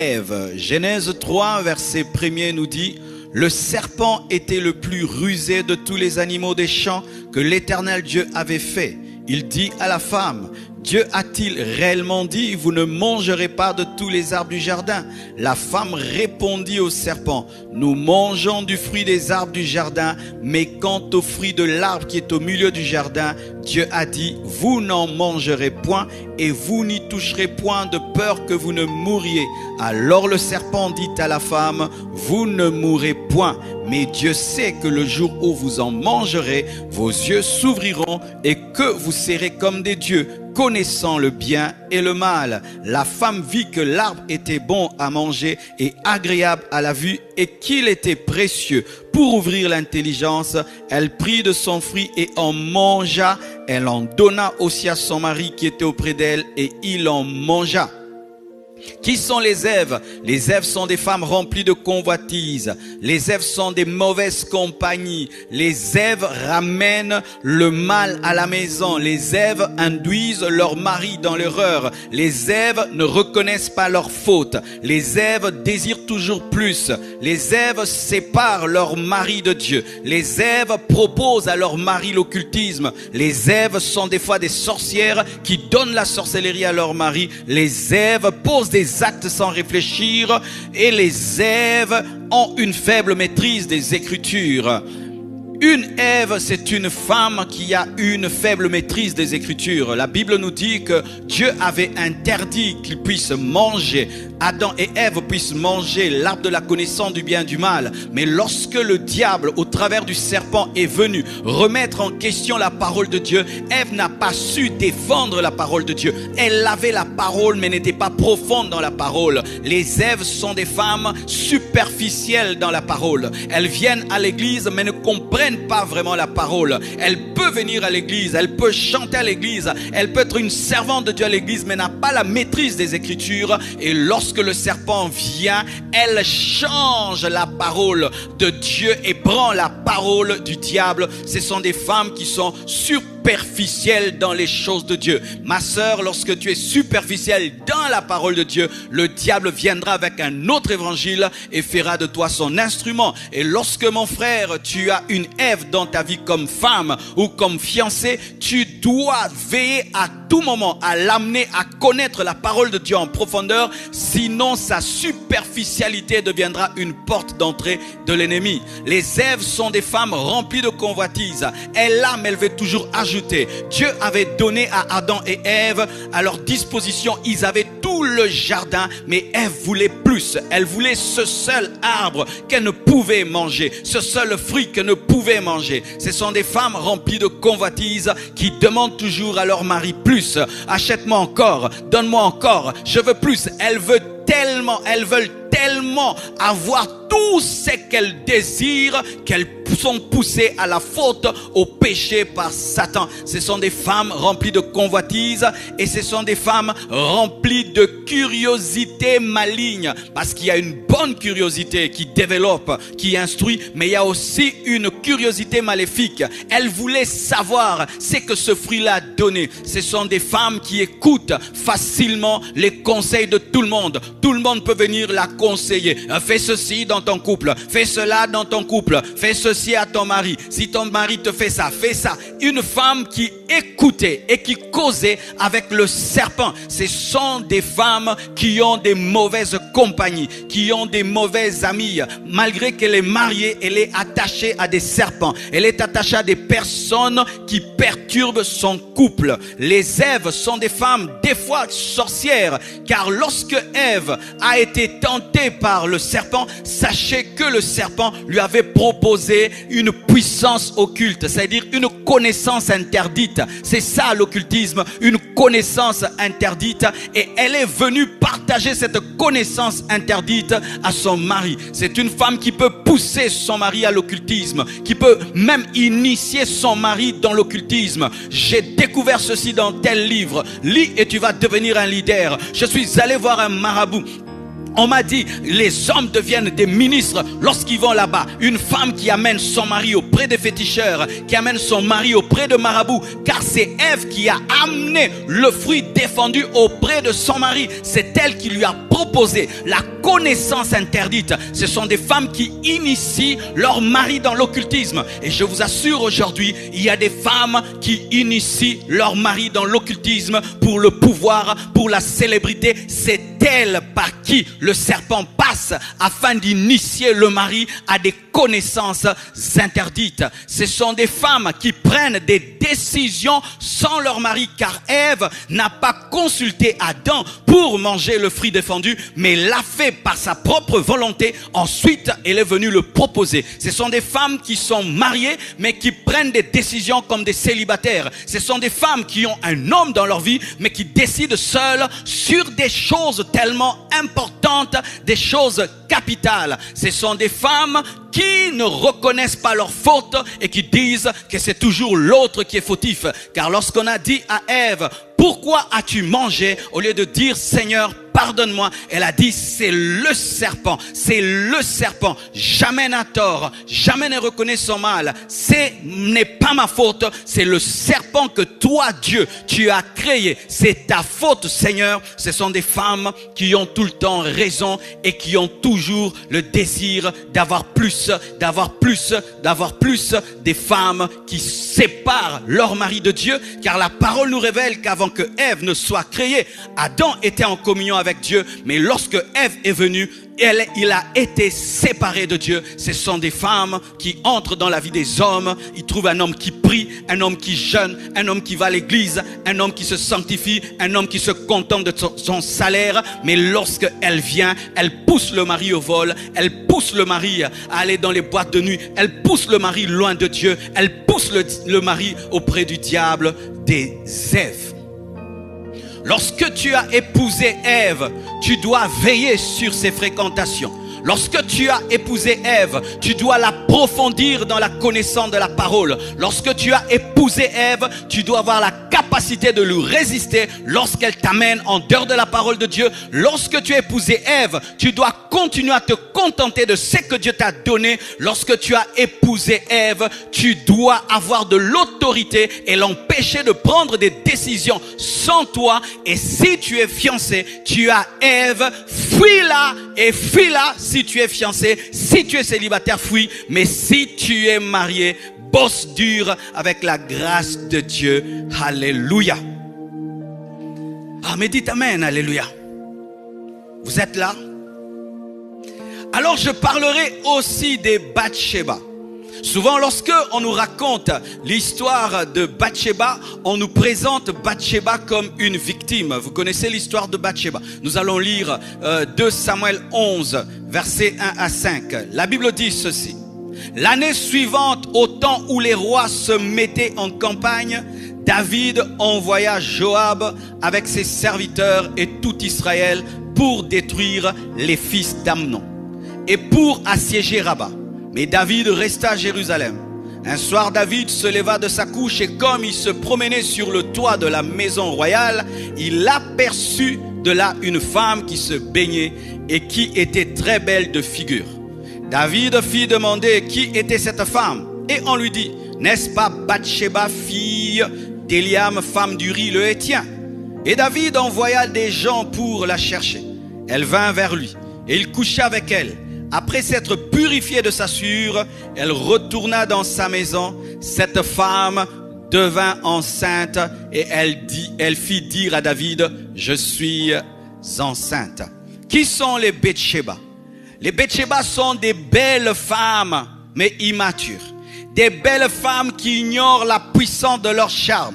Ève. Genèse 3, verset 1er nous dit: le serpent était le plus rusé de tous les animaux des champs que l'Éternel Dieu avait fait. Il dit à la femme: Dieu a-t-il réellement dit, vous ne mangerez pas de tous les arbres du jardin? La femme répondit au serpent: nous mangeons du fruit des arbres du jardin, mais quant au fruit de l'arbre qui est au milieu du jardin, Dieu a dit, vous n'en mangerez point et vous n'y toucherez point de peur que vous ne mouriez. Alors le serpent dit à la femme: vous ne mourrez point, mais Dieu sait que le jour où vous en mangerez, vos yeux s'ouvriront et que vous serez comme des dieux, connaissant le bien et le mal. La femme vit que l'arbre était bon à manger et agréable à la vue et qu'il était précieux pour ouvrir l'intelligence. Elle prit de son fruit et en mangea. Elle en donna aussi à son mari qui était auprès d'elle et il en mangea. Qui sont les Èves? Les Èves sont des femmes remplies de convoitise. Les Èves sont des mauvaises compagnies. Les Èves ramènent le mal à la maison. Les Èves induisent leur mari dans l'erreur. Les Èves ne reconnaissent pas leurs fautes. Les Èves désirent toujours plus. Les Èves séparent leur mari de Dieu. Les Èves proposent à leur mari l'occultisme. Les Èves sont des fois des sorcières qui donnent la sorcellerie à leur mari. Les Èves posent des actes sans réfléchir et les Èves ont une faible maîtrise des Écritures. Une Ève, c'est une femme qui a une faible maîtrise des Écritures. La Bible nous dit que Dieu avait interdit qu'ils puissent manger, Adam et Ève puissent manger l'arbre de la connaissance du bien et du mal. Mais lorsque le diable, au travers du serpent, est venu remettre en question la parole de Dieu, Ève n'a pas su défendre la parole de Dieu. Elle avait la parole, mais n'était pas profonde dans la parole. Les Èves sont des femmes superficielles dans la parole. Elles viennent à l'église, mais ne comprennent pas vraiment la parole. Elle peut venir à l'église, elle peut chanter à l'église, elle peut être une servante de Dieu à l'église, mais n'a pas la maîtrise des Écritures. Et lorsque le serpent vient, elle change la parole de Dieu et prend la parole du diable. Ce sont des femmes qui sont superficielles dans les choses de Dieu. Ma sœur, lorsque tu es superficielle dans la parole de Dieu, le diable viendra avec un autre évangile et fera de toi son instrument. Et lorsque, mon frère, tu as une Ève dans ta vie comme femme ou comme fiancée, tu dois veiller à tout moment à l'amener à connaître la parole de Dieu en profondeur, sinon sa superficialité deviendra une porte d'entrée de l'ennemi. Les Èves sont des femmes remplies de convoitise. Elle a, mais elle veut toujours ajouter. Dieu avait donné à Adam et Ève à leur disposition, ils avaient tout le jardin, mais Ève voulait plus. Elle voulait ce seul arbre qu'elle ne pouvait manger, ce seul fruit qu'elle ne pouvait manger. Ce sont des femmes remplies de convoitise qui demandent toujours à leur mari plus. Achète-moi encore, donne-moi encore, je veux plus. Elles veulent tellement avoir tout ce qu'elles désirent qu'elles sont poussées à la faute, au péché par Satan. Ce sont des femmes remplies de convoitise et ce sont des femmes remplies de curiosité maligne, parce qu'il y a une bonne curiosité qui développe, qui instruit, mais il y a aussi une curiosité maléfique. Elles voulaient savoir ce que ce fruit-là a donné. Ce sont des femmes qui écoutent facilement les conseils de tout le monde. Tout le monde peut venir la conseiller. Fais ceci dans ton couple, fais cela dans ton couple, fais ceci à ton mari. Si ton mari te fait ça, fais ça. Une femme qui écoutait et qui causait avec le serpent. Ce sont des femmes qui ont des mauvaises compagnies, qui ont des mauvaises amies. Malgré qu'elle est mariée, elle est attachée à des serpents. Elle est attachée à des personnes qui perturbent son couple. Les Èves sont des femmes, des fois sorcières, car lorsque Ève a été tentée par le serpent, sachez que le serpent lui avait proposé une puissance occulte, c'est-à-dire une connaissance interdite. C'est ça l'occultisme, une connaissance interdite, et elle est venue partager cette connaissance interdite à son mari. C'est une femme qui peut pousser son mari à l'occultisme, qui peut même initier son mari dans l'occultisme. J'ai découvert ceci dans tel livre, lis et tu vas devenir un leader. Je suis allé voir un marabout. On m'a dit, les hommes deviennent des ministres lorsqu'ils vont là-bas. Une femme qui amène son mari auprès des féticheurs, qui amène son mari auprès de marabouts, car c'est Ève qui a amené le fruit défendu auprès de son mari. C'est elle qui lui a proposé la connaissance interdite. Ce sont des femmes qui initient leur mari dans l'occultisme. Et je vous assure aujourd'hui, il y a des femmes qui initient leur mari dans l'occultisme pour le pouvoir, pour la célébrité. C'est elle par qui le serpent passe afin d'initier le mari à des connaissances interdites. Ce sont des femmes qui prennent des décisions sans leur mari, car Ève n'a pas consulté Adam pour manger le fruit défendu, mais l'a fait par sa propre volonté. Ensuite, elle est venue le proposer. Ce sont des femmes qui sont mariées, mais qui prennent des décisions comme des célibataires. Ce sont des femmes qui ont un homme dans leur vie, mais qui décident seules sur des choses tellement importantes, des choses capitales. Ce sont des femmes qui ne reconnaissent pas leurs fautes et qui disent que c'est toujours l'autre qui est fautif. Car lorsqu'on a dit à Ève, pourquoi as-tu mangé, au lieu de dire Seigneur, pardonne-moi, elle a dit c'est le serpent, c'est le serpent. Jamais n'a tort, jamais ne reconnaît son mal. Ce n'est pas ma faute, c'est le serpent que toi, Dieu, tu as créé. C'est ta faute, Seigneur. Ce sont des femmes qui ont tout le temps raison et qui ont toujours le désir d'avoir plus, d'avoir plus, d'avoir plus. Des femmes qui séparent leur mari de Dieu, car la parole nous révèle qu'avant que Ève ne soit créée, Adam était en communion avec Dieu, mais lorsque Ève est venue, il a été séparé de Dieu. Ce sont des femmes qui entrent dans la vie des hommes. Ils trouvent un homme qui prie, un homme qui jeûne, un homme qui va à l'église, un homme qui se sanctifie, un homme qui se contente de son salaire. Mais lorsque elle vient, elle pousse le mari au vol, elle pousse le mari à aller dans les boîtes de nuit, elle pousse le mari loin de Dieu, elle pousse le mari auprès du diable, des Èves. Lorsque tu as épousé Ève, tu dois veiller sur ses fréquentations. Lorsque tu as épousé Ève, tu dois l'approfondir dans la connaissance de la parole. Lorsque tu as épousé Ève, tu dois avoir la capacité de lui résister lorsqu'elle t'amène en dehors de la parole de Dieu. Lorsque tu as épousé Ève, tu dois continuer à te contenter de ce que Dieu t'a donné. Lorsque tu as épousé Ève, tu dois avoir de l'autorité et l'empêcher de prendre des décisions sans toi. Et si tu es fiancé, tu as Ève, fuis-la et fuis-la. Si tu es fiancé, si tu es célibataire, fuis. Mais si tu es marié, bosse dur avec la grâce de Dieu. Alléluia. Ah, mais dites amen, alléluia. Vous êtes là? Alors je parlerai aussi des Bathsheba. Souvent, lorsque on nous raconte l'histoire de Bathsheba, on nous présente Bathsheba comme une victime. Vous connaissez l'histoire de Bathsheba. Nous allons lire 2 Samuel 11, versets 1 à 5. La Bible dit ceci. L'année suivante, au temps où les rois se mettaient en campagne, David envoya Joab avec ses serviteurs et tout Israël pour détruire les fils d'Amnon et pour assiéger Rabat. Mais David resta à Jérusalem. Un soir, David se leva de sa couche et comme il se promenait sur le toit de la maison royale, il aperçut de là une femme qui se baignait et qui était très belle de figure. David fit demander qui était cette femme et on lui dit, n'est-ce pas Bathsheba, fille d'Éliam, femme d'Uri le Héthien? Et David envoya des gens pour la chercher. Elle vint vers lui et il coucha avec elle. Après s'être purifiée de sa souillure, elle retourna dans sa maison. Cette femme devint enceinte et elle fit dire à David, je suis enceinte. Qui sont les Bathsheba? Les Bathsheba sont des belles femmes, mais immatures. Des belles femmes qui ignorent la puissance de leur charme.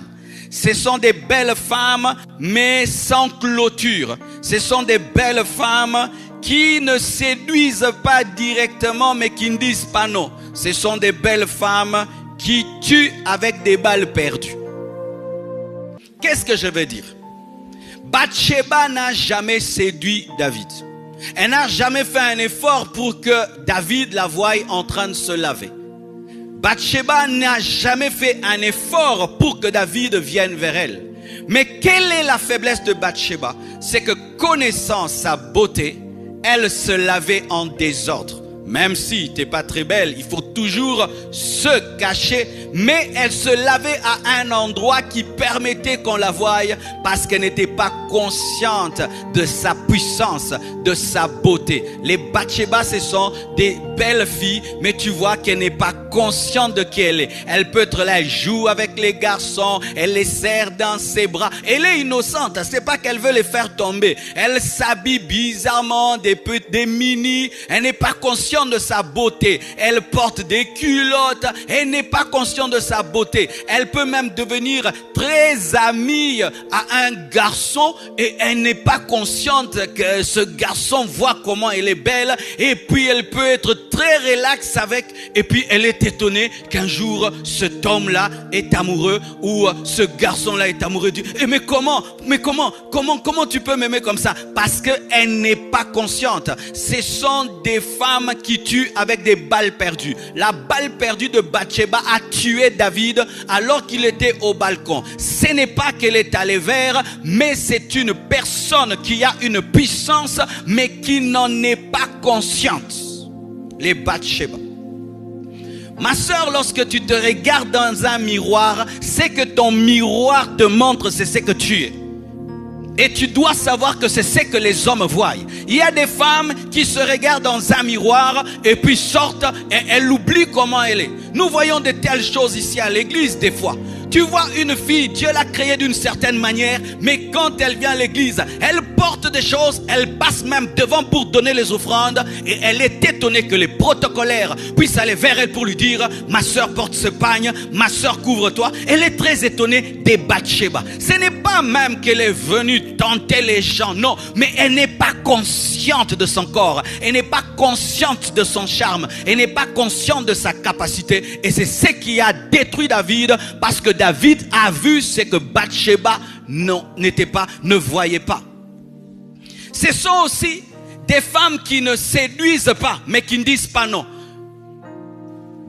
Ce sont des belles femmes, mais sans clôture. Ce sont des belles femmes qui ne séduisent pas directement, mais qui ne disent pas non. Ce sont des belles femmes qui tuent avec des balles perdues. Qu'est-ce que je veux dire? Bathsheba n'a jamais séduit David. Elle n'a jamais fait un effort pour que David la voie en train de se laver. Bathsheba n'a jamais fait un effort pour que David vienne vers elle. Mais quelle est la faiblesse de Bathsheba? C'est que connaissant sa beauté, elle se lavait en désordre. Même si t'es pas très belle, il faut toujours se cacher. Mais elle se lavait à un endroit qui permettait qu'on la voie parce qu'elle n'était pas consciente de sa puissance, de sa beauté. Les Bathsheba, ce sont des belles filles, mais tu vois qu'elle n'est pas consciente de qui elle est. Elle peut être là, elle joue avec les garçons, elle les serre dans ses bras. Elle est innocente, c'est pas qu'elle veut les faire tomber. Elle s'habille bizarrement, des mini. Elle n'est pas consciente de sa beauté. Elle porte des culottes. Elle n'est pas consciente de sa beauté. Elle peut même devenir très amie à un garçon et elle n'est pas consciente que ce garçon voit comment elle est belle et puis elle peut être très relaxe avec et puis elle est étonnée qu'un jour cet homme-là est amoureux ou ce garçon-là est amoureux du... Mais comment tu peux m'aimer comme ça? Parce qu'elle n'est pas consciente. Ce sont des femmes qui tuent avec des balles perdues. La balle perdue de Bathsheba a tué David alors qu'il était au balcon. Ce n'est pas qu'elle est allée vers, mais c'est une personne qui a une puissance, mais qui n'en est pas consciente. Les Bathsheba. Ma sœur, lorsque tu te regardes dans un miroir, c'est que ton miroir te montre c'est ce que tu es. Et tu dois savoir que c'est ce que les hommes voient. Il y a des femmes qui se regardent dans un miroir et puis sortent et elles oublient comment elle est. Nous voyons de telles choses ici à l'église des fois. Tu vois une fille, Dieu l'a créée d'une certaine manière, mais quand elle vient à l'église, elle porte des choses, elle passe même devant pour donner les offrandes et elle est étonnée que les protocolaires puissent aller vers elle pour lui dire « Ma sœur porte ce pagne, ma sœur couvre-toi ». Elle est très étonnée des Bathsheba. Ce n'est pas même qu'elle est venue tenter les gens, non, mais elle n'est pas consciente de son corps, elle n'est pas consciente de son charme, elle n'est pas consciente de sa capacité et c'est ce qui a détruit David parce que David a vu ce que Bathsheba ne voyait pas. Ce sont aussi des femmes qui ne séduisent pas, mais qui ne disent pas non.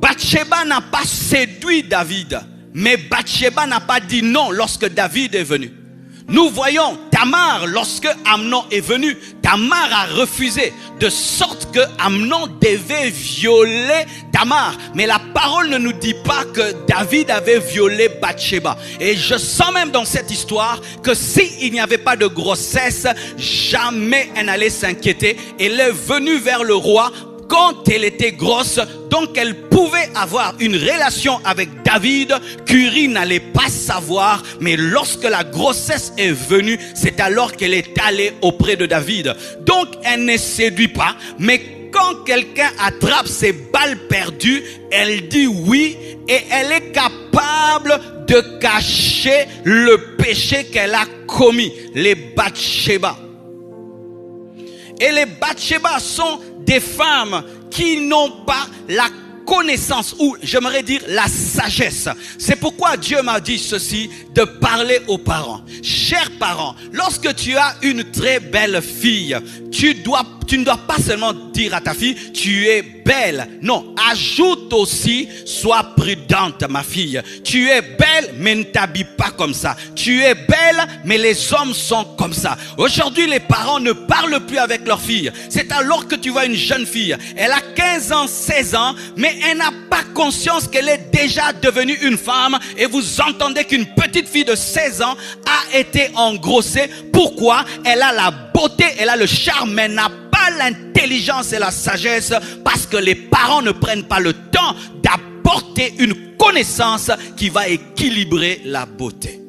Bathsheba n'a pas séduit David, mais Bathsheba n'a pas dit non lorsque David est venu. Nous voyons Tamar, lorsque Amnon est venu, Tamar a refusé, de sorte que Amnon devait violer Tamar. Mais la parole ne nous dit pas que David avait violé Bathsheba. Et je sens même dans cette histoire que s'il n'y avait pas de grossesse, jamais elle n'allait s'inquiéter. Elle est venue vers le roi quand elle était grosse, donc elle pouvait avoir une relation avec David qu'Uri n'allait pas savoir, mais lorsque la grossesse est venue, c'est alors qu'elle est allée auprès de David. Donc elle ne séduit pas, mais quand quelqu'un attrape ses balles perdues, elle dit oui et elle est capable de cacher le péché qu'elle a commis, les Bathsheba. Et les Bathsheba sont des femmes qui n'ont pas la connaissance ou j'aimerais dire la sagesse. C'est pourquoi Dieu m'a dit ceci, de parler aux parents. Chers parents, lorsque tu as une très belle fille, tu ne dois pas seulement dire à ta fille, tu es belle. Non, ajoute aussi, sois prudente ma fille. Tu es belle, mais ne t'habille pas comme ça. Tu es belle, mais les hommes sont comme ça. Aujourd'hui, les parents ne parlent plus avec leurs filles. C'est alors que tu vois une jeune fille, elle a 15 ans, 16 ans, mais elle n'a pas conscience qu'elle est déjà devenue une femme et vous entendez qu'une petite fille de 16 ans a été engrossée. Pourquoi? Elle a la beauté, elle a le charme, mais elle n'a pas l'intelligence et la sagesse parce que les parents ne prennent pas le temps d'apporter une connaissance qui va équilibrer la beauté.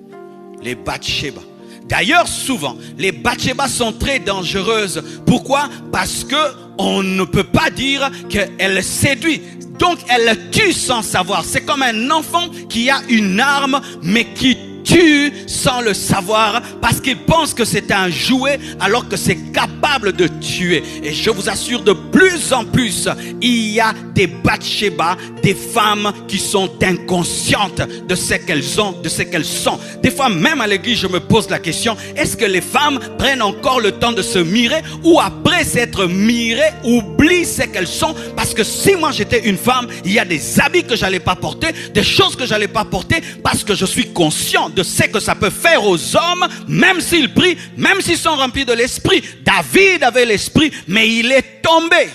Les Bathsheba. D'ailleurs, souvent, les Bathsheba sont très dangereuses. Pourquoi? Parce que on ne peut pas dire qu'elle séduit. Donc, elle tue sans savoir. C'est comme un enfant qui a une arme, mais qui tue sans le savoir parce qu'il pense que c'est un jouet alors que c'est capable de tuer. Et je vous assure, de plus plus en plus, il y a des Bathsheba, des femmes qui sont inconscientes de ce qu'elles ont, de ce qu'elles sont. Des fois, même à l'église, je me pose la question, est-ce que les femmes prennent encore le temps de se mirer ou après s'être mirées, oublient ce qu'elles sont? Parce que si moi j'étais une femme, il y a des habits que j'allais pas porter, des choses que j'allais pas porter parce que je suis conscient de ce que ça peut faire aux hommes, même s'ils prient, même s'ils sont remplis de l'esprit. David avait l'esprit, mais il est tombé.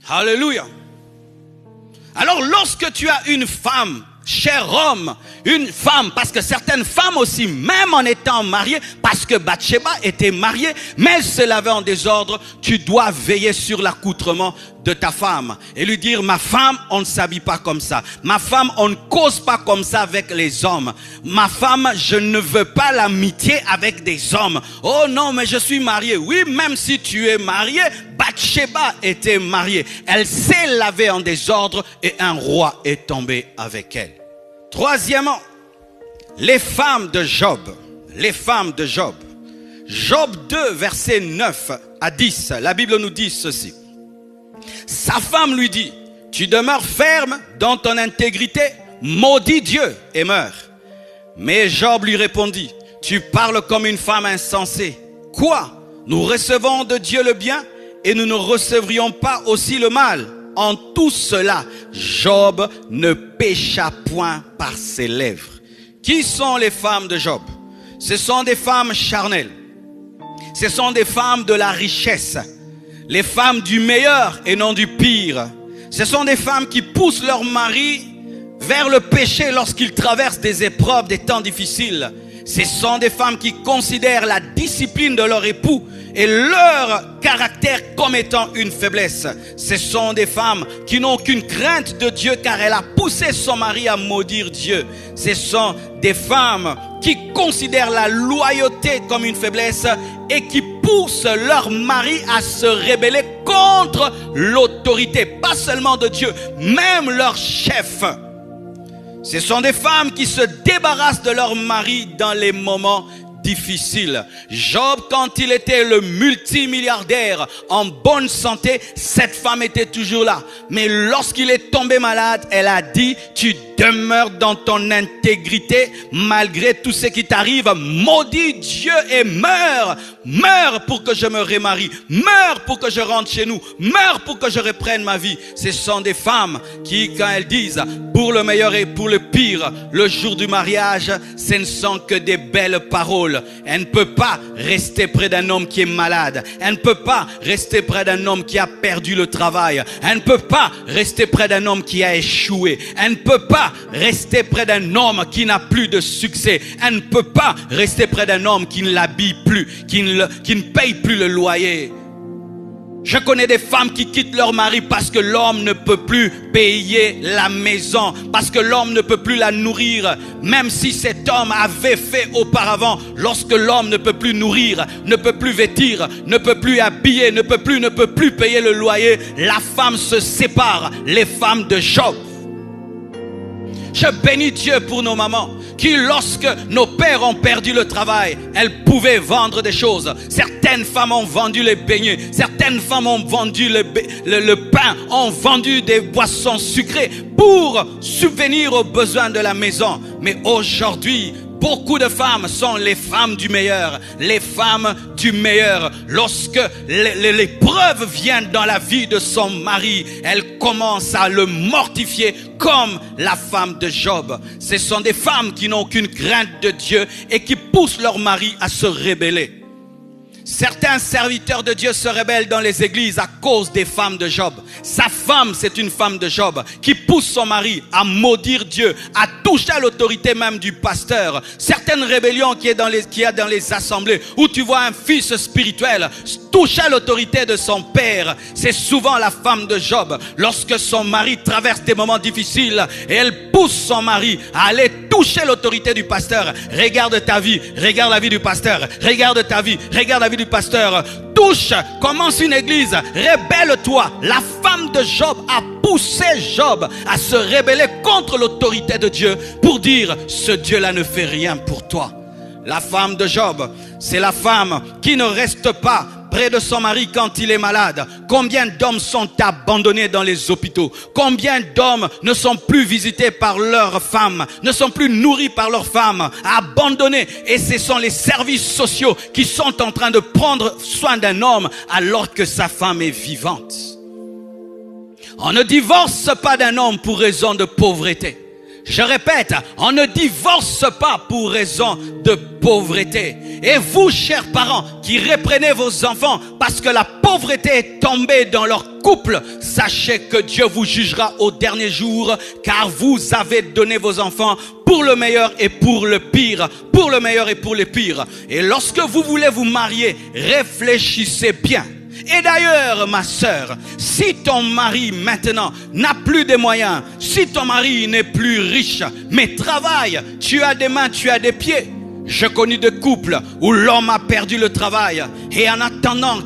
Alléluia. Alors lorsque tu as une femme, cher homme, une femme, parce que certaines femmes aussi, même en étant mariées, parce que Bathsheba était mariée, mais elle se lavait en désordre, tu dois veiller sur l'accoutrement de ta femme et lui dire, ma femme, on ne s'habille pas comme ça. Ma femme, on ne cause pas comme ça avec les hommes. Ma femme, je ne veux pas l'amitié avec des hommes. Oh non, mais je suis marié. Oui, même si tu es marié, Bathsheba était mariée. Elle s'est lavée en désordre et un roi est tombé avec elle. Troisièmement, les femmes de Job. Les femmes de Job. Job 2, versets 9 à 10. La Bible nous dit ceci. Sa femme lui dit, tu demeures ferme dans ton intégrité, maudis Dieu et meurs. Mais Job lui répondit, tu parles comme une femme insensée. Quoi? Nous recevons de Dieu le bien et nous ne recevrions pas aussi le mal? En tout cela, Job ne pécha point par ses lèvres. Qui sont les femmes de Job? Ce sont des femmes charnelles. Ce sont des femmes de la richesse. Les femmes du meilleur et non du pire. Ce sont des femmes qui poussent leur mari vers le péché lorsqu'ils traversent des épreuves, des temps difficiles. Ce sont des femmes qui considèrent la discipline de leur époux et leur caractère comme étant une faiblesse. Ce sont des femmes qui n'ont aucune crainte de Dieu car elle a poussé son mari à maudire Dieu. Ce sont des femmes qui considèrent la loyauté comme une faiblesse et qui poussent leur mari à se rebeller contre l'autorité, pas seulement de Dieu, même leur chef. Ce sont des femmes qui se débarrassent de leur mari dans les moments difficile. Job, quand il était le multimilliardaire en bonne santé, cette femme était toujours là. Mais lorsqu'il est tombé malade, elle a dit, tu demeures dans ton intégrité malgré tout ce qui t'arrive. Maudis Dieu et meurs. Meurs pour que je me remarie. Meurs pour que je rentre chez nous. Meurs pour que je reprenne ma vie. Ce sont des femmes qui, quand elles disent pour le meilleur et pour le pire, le jour du mariage, ce ne sont que des belles paroles. Elle ne peut pas rester près d'un homme qui est malade. Elle ne peut pas rester près d'un homme qui a perdu le travail. Elle ne peut pas rester près d'un homme qui a échoué. Elle ne peut pas rester près d'un homme qui n'a plus de succès. Elle ne peut pas rester près d'un homme qui ne l'habille plus, qui ne paye plus le loyer. Je connais des femmes qui quittent leur mari parce que l'homme ne peut plus payer la maison, parce que l'homme ne peut plus la nourrir, même si cet homme avait fait auparavant. Lorsque l'homme ne peut plus nourrir, ne peut plus vêtir, ne peut plus habiller, ne peut plus payer le loyer, la femme se sépare. Les femmes de Job. Je bénis Dieu pour nos mamans qui, lorsque nos pères ont perdu le travail, elles pouvaient vendre des choses. Certaines femmes ont vendu les beignets, certaines femmes ont vendu le pain, ont vendu des boissons sucrées pour subvenir aux besoins de la maison. Mais aujourd'hui, beaucoup de femmes sont les femmes du meilleur, les femmes du meilleur. Lorsque l'épreuve vient dans la vie de son mari, elle commence à le mortifier comme la femme de Job. Ce sont des femmes qui n'ont aucune crainte de Dieu et qui poussent leur mari à se rebeller. Certains serviteurs de Dieu se rebellent dans les églises à cause des femmes de Job. Sa femme, c'est une femme de Job qui pousse son mari à maudire Dieu, à toucher à l'autorité même du pasteur. Certaines rébellions qu'il y a dans les assemblées où tu vois un fils spirituel toucher à l'autorité de son père. C'est souvent la femme de Job. Lorsque son mari traverse des moments difficiles et elle pousse son mari à aller toucher l'autorité du pasteur. Regarde ta vie, regarde la vie du pasteur, regarde ta vie, regarde la vie du pasteur. Touche, commence une église, rébelle-toi. La femme de Job a poussé Job à se rebeller contre l'autorité de Dieu pour dire, ce Dieu-là ne fait rien pour toi. La femme de Job, c'est la femme qui ne reste pas près de son mari quand il est malade? Combien d'hommes sont abandonnés dans les hôpitaux? Combien d'hommes ne sont plus visités par leurs femmes, ne sont plus nourris par leurs femmes, abandonnés? Et ce sont les services sociaux qui sont en train de prendre soin d'un homme alors que sa femme est vivante. On ne divorce pas d'un homme pour raison de pauvreté. Je répète, on ne divorce pas pour raison de pauvreté. Et vous, chers parents, qui reprenez vos enfants parce que la pauvreté est tombée dans leur couple, sachez que Dieu vous jugera au dernier jour, car vous avez donné vos enfants pour le meilleur et pour le pire, pour le meilleur et pour le pire. Et lorsque vous voulez vous marier, réfléchissez bien. Et d'ailleurs, ma sœur, si ton mari maintenant n'a plus de moyens, si ton mari n'est plus riche, mais travaille, tu as des mains, tu as des pieds. Je connais des couples où l'homme a perdu le travail et en attendant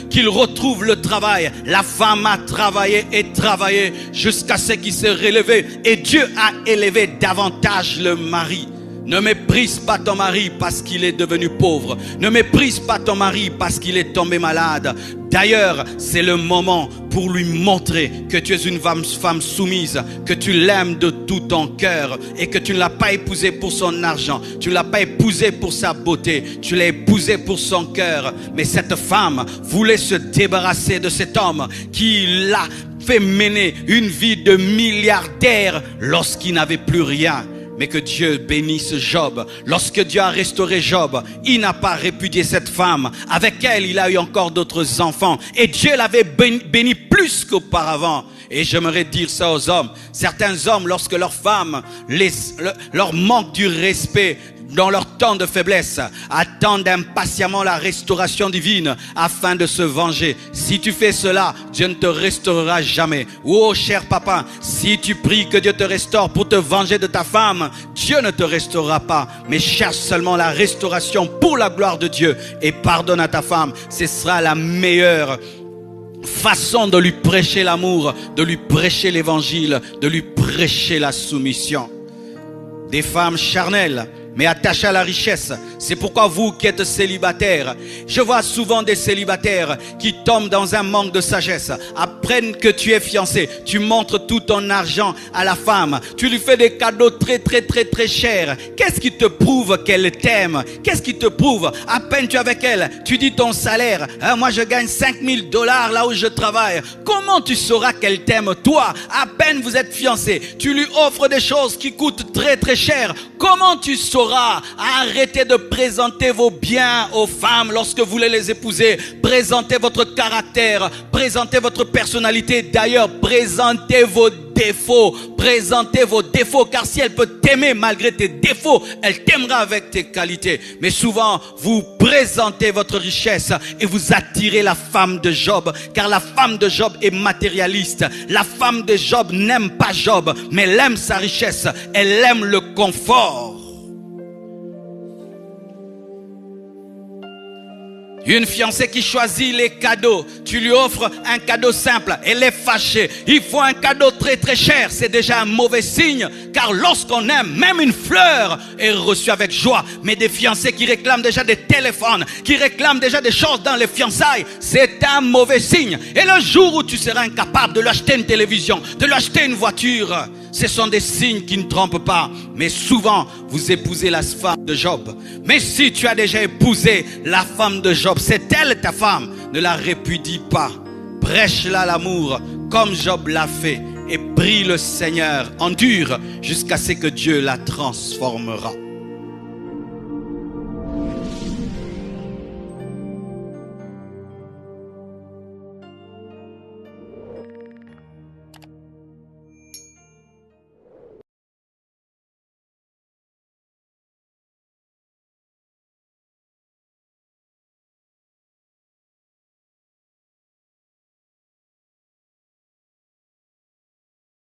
qu'il retrouve le travail, la femme a travaillé et travaillé jusqu'à ce qu'il s'est relevé et Dieu a élevé davantage le mari. Ne méprise pas ton mari parce qu'il est devenu pauvre. Ne méprise pas ton mari parce qu'il est tombé malade. D'ailleurs, c'est le moment pour lui montrer que tu es une femme soumise, que tu l'aimes de tout ton cœur et que tu ne l'as pas épousé pour son argent. Tu ne l'as pas épousé pour sa beauté. Tu l'as épousé pour son cœur. Mais cette femme voulait se débarrasser de cet homme qui l'a fait mener une vie de milliardaire lorsqu'il n'avait plus rien. Mais que Dieu bénisse Job. Lorsque Dieu a restauré Job, il n'a pas répudié cette femme. Avec elle, il a eu encore d'autres enfants. Et Dieu l'avait béni plus qu'auparavant. Et j'aimerais dire ça aux hommes. Certains hommes, lorsque leurs femmes leur manquent du respect dans leur temps de faiblesse, attendent impatiemment la restauration divine afin de se venger. Si tu fais cela, Dieu ne te restaurera jamais. Oh cher papa, si tu pries que Dieu te restaure pour te venger de ta femme, Dieu ne te restaurera pas. Mais cherche seulement la restauration pour la gloire de Dieu et pardonne à ta femme. Ce sera la meilleure façon de lui prêcher l'amour, de lui prêcher l'évangile, de lui prêcher la soumission. Des femmes charnelles, mais attachées à la richesse. C'est pourquoi vous qui êtes célibataires, je vois souvent des célibataires qui tombent dans un manque de sagesse. Apprennent que tu es fiancé, tu montres tout ton argent à la femme, tu lui fais des cadeaux très chers. Qu'est-ce qui te prouve qu'elle t'aime? Qu'est-ce qui te prouve? À peine tu es avec elle, tu dis ton salaire, moi je gagne $5,000 là où je travaille. Comment tu sauras qu'elle t'aime toi? À peine vous êtes fiancé, tu lui offres des choses qui coûtent très cher. Comment tu sauras? Arrêtez de présenter vos biens aux femmes lorsque vous voulez les épouser. Présentez votre caractère, présentez votre personnalité. D'ailleurs, présentez vos défauts. Présentez vos défauts, car si elle peut t'aimer malgré tes défauts, elle t'aimera avec tes qualités. Mais souvent, vous présentez votre richesse et vous attirez la femme de Job, car la femme de Job est matérialiste. La femme de Job n'aime pas Job, mais elle aime sa richesse, elle aime le confort. Une fiancée qui choisit les cadeaux, tu lui offres un cadeau simple, elle est fâchée. Il faut un cadeau très cher, c'est déjà un mauvais signe, car lorsqu'on aime, même une fleur est reçue avec joie. Mais des fiancés qui réclament déjà des téléphones, qui réclament déjà des choses dans les fiançailles, c'est un mauvais signe. Et le jour où tu seras incapable de lui acheter une télévision, de lui acheter une voiture, ce sont des signes qui ne trompent pas. Mais souvent, vous épousez la femme de Job. Mais si tu as déjà épousé la femme de Job, c'est elle ta femme, ne la répudie pas. Prêche-la l'amour comme Job l'a fait et prie le Seigneur, endure jusqu'à ce que Dieu la transformera.